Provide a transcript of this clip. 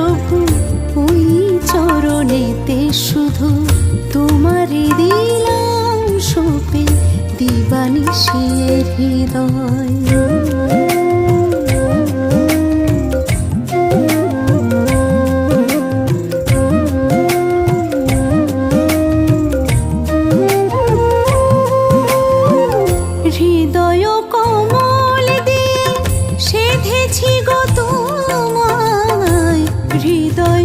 প্রভু ওই চরণেতে শুধু তোমারই দিলাম সপে দিবানিশির হৃদয়। হৃদয় কমল দিয়ে সেধেছি গো তোমায়, হৃদয়